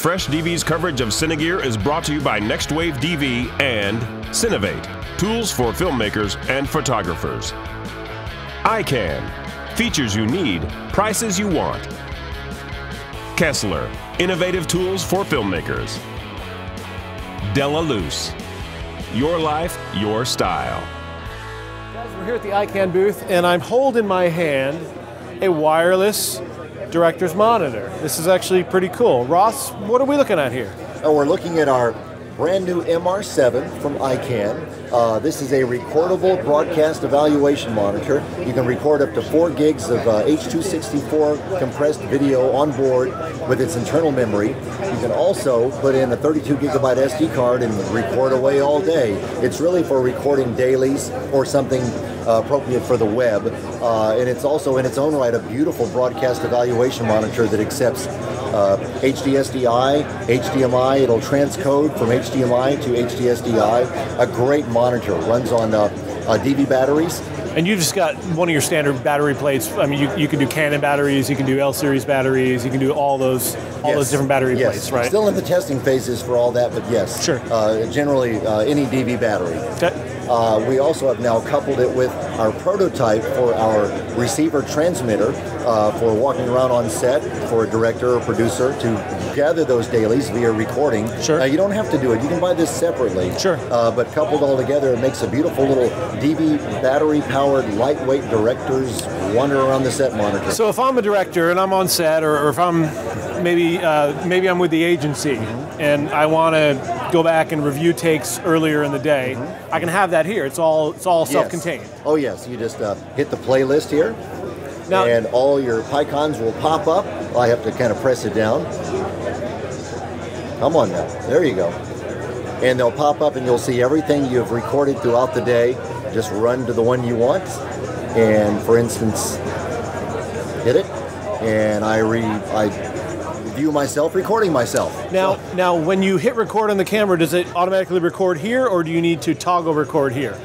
Fresh DV's coverage of Cine Gear is brought to you by NextWaveDV and Cinovate, tools for filmmakers and photographers. ikan, features you need, prices you want. Kessler, innovative tools for filmmakers. Della Loose, your life, your style. Guys, we're here at the ikan booth, and I'm holding in my hand a wireless director's monitor. This is actually pretty cool. Ross, what are we looking at here? Oh, we're looking at our brand new MR7 from ikan. This is a recordable broadcast evaluation monitor. You can record up to 4 gigs of H.264 compressed video on board with its internal memory. You can also put in a 32 gigabyte SD card and record away all day. It's really for recording dailies or something appropriate for the web. And it's also in its own right a beautiful broadcast evaluation monitor that accepts HDSDI, HDMI. It'll transcode from HDMI to HDSDI. A great monitor. Runs on DV batteries. And you just got one of your standard battery plates. I mean, you can do Canon batteries, you can do L-series batteries, you can do all those different battery plates, right? Still in the testing phases for all that, but yes. Sure. Generally, any DV battery. Okay. We also have now coupled it with our prototype for our receiver transmitter for walking around on set for a director or producer to gather those dailies via recording. Sure. You don't have to do it. You can buy this separately. Sure. But coupled all together, it makes a beautiful little DV battery-powered, lightweight director's wander around the set monitor. So if I'm a director and I'm on set, or if I'm maybe I'm with the agency and I want to go back and review takes earlier in the day, I can have that here. It's all self-contained. Oh yes, you just hit the playlist here, now, and all your icons will pop up. I have to kind of press it down. Come on now, there you go. And they'll pop up and you'll see everything you've recorded throughout the day. Just run to the one you want, and for instance, hit it, and I view myself recording myself. Now, when you hit record on the camera, does it automatically record here, or do you need to toggle record here?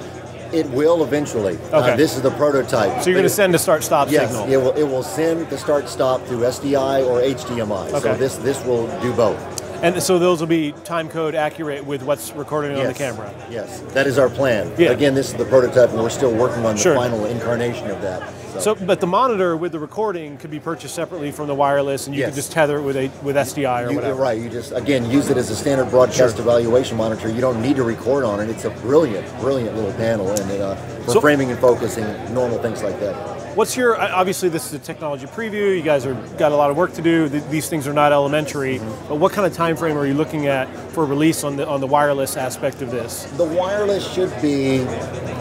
It will eventually. Okay. This is the prototype. So you're going to send a start-stop signal? Yes, it will send the start-stop through SDI or HDMI. Okay. So this will do both. And so those will be time code accurate with what's recorded on the camera? Yes, that is our plan. Yeah. Again, this is the prototype, and we're still working on the final incarnation of that. But the monitor with the recording could be purchased separately from the wireless, and you can just tether it with SDI or whatever. Right. You just, again, use it as a standard broadcast evaluation monitor. You don't need to record on it. It's a brilliant little panel, and for framing and focusing, normal things like that. What's your, obviously this is a technology preview, you guys got a lot of work to do, these things are not elementary, but what kind of time frame are you looking at for release on the wireless aspect of this? The wireless should be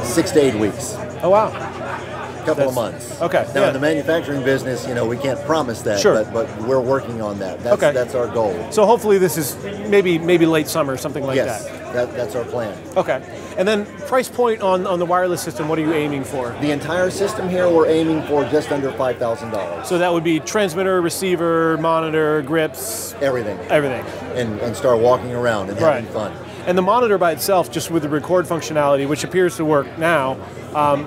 6 to 8 weeks. Oh wow. Couple of months. Okay. Now in the manufacturing business, we can't promise that, but we're working on that. That's our goal. So hopefully this is maybe late summer, something like that. Yes, that's our plan. Okay. And then price point on the wireless system, what are you aiming for? The entire system here, we're aiming for just under $5,000. So that would be transmitter, receiver, monitor, grips? Everything. Everything. And start walking around and having fun. And the monitor by itself, just with the record functionality, which appears to work now,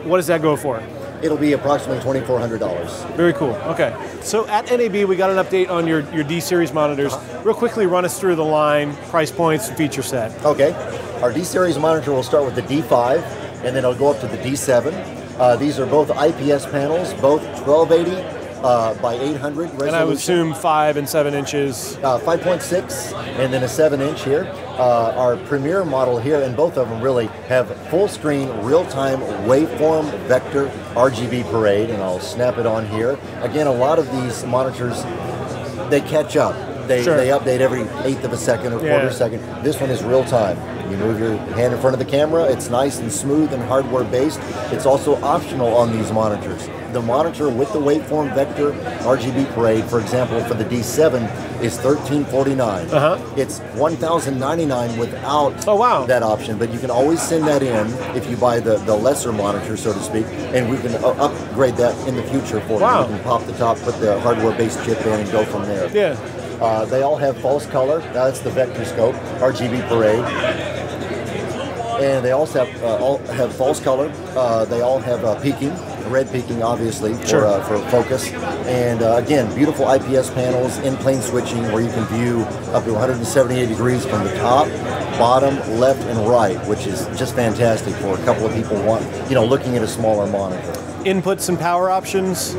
what does that go for? It'll be approximately $2,400. Very cool. Okay. So at NAB, we got an update on your D-Series monitors. Real quickly, run us through the line, price points, and feature set. Okay. Our D-Series monitor will start with the D5, and then it'll go up to the D7. These are both IPS panels, both 1280 by 800 resolution. And I would assume 5 and 7 inches. 5.6 and then a 7-inch here. Our Premier model here, and both of them really have full screen, real-time waveform vector RGB parade, and I'll snap it on here. Again, a lot of these monitors, they catch up. They update every 1/8 of a second or quarter second. This one is real time. You move your hand in front of the camera, it's nice and smooth and hardware based. It's also optional on these monitors. The monitor with the waveform vector RGB parade, for example, for the D7 is $1,349. It's $1,099 without that option, but you can always send that in if you buy the lesser monitor, so to speak, and we can upgrade that in the future for you. You can pop the top, put the hardware-based chip in, and go from there. Yeah. They all have false color. That's the vector scope, RGB parade. And they also have false color. They all have peaking, infrared peaking, obviously, for focus. And again, beautiful IPS panels, in-plane switching, where you can view up to 178 degrees from the top, bottom, left, and right, which is just fantastic for a couple of people looking at a smaller monitor. Inputs and power options.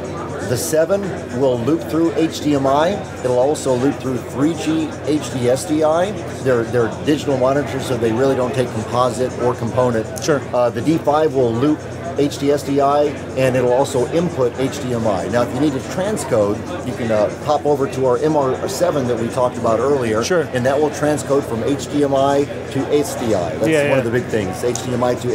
The 7 will loop through HDMI. It'll also loop through 3G HD SDI. They're digital monitors, so they really don't take composite or component. Sure. The D5 will loop HD SDI, and it'll also input HDMI. Now, if you need to transcode, you can pop over to our MR7 that we talked about earlier, sure, and that will transcode from HDMI to SDI. That's one of the big things, HDMI to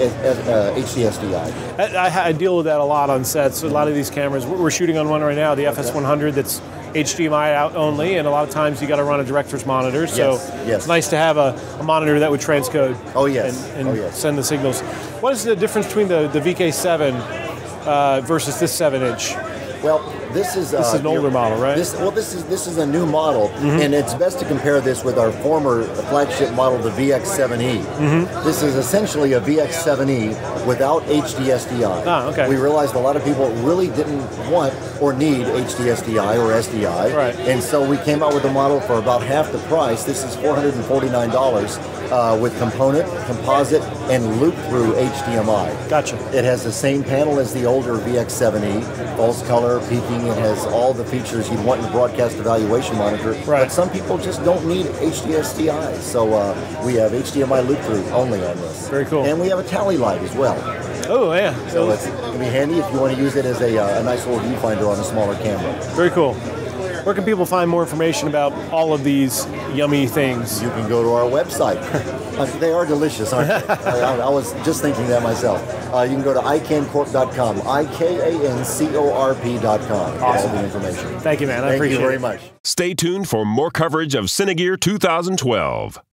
HD SDI. I deal with that a lot on sets. A lot of these cameras, we're shooting on one right now, the FS100, that's HDMI out only, and a lot of times you got to run a director's monitor, so it's nice to have a monitor that would transcode and send the signals. What is the difference between the VK7 versus this 7-inch? Well, this is an older model, right? This is a new model, and it's best to compare this with our former flagship model, the VX7E. This is essentially a VX7E without HD SDI. Ah, okay. We realized a lot of people really didn't want or need HD SDI or SDI, right, and so we came out with a model for about half the price. This is $449 with component, composite, and loop-through HDMI. Gotcha. It has the same panel as the older VX7E, false color, peaking. It has all the features you'd want in a broadcast evaluation monitor. Right. But some people just don't need HD SDI, so we have HDMI loop-through only on this. Very cool. And we have a tally light as well. Oh, yeah. So it's going to be handy if you want to use it as a nice little viewfinder on a smaller camera. Very cool. Where can people find more information about all of these yummy things? You can go to our website. They are delicious, aren't they? I was just thinking that myself. You can go to ikancorp.com, IKANCORP.com. Awesome. All the information. Thank you, man. I appreciate it. Thank you very much. Stay tuned for more coverage of Cine Gear 2012.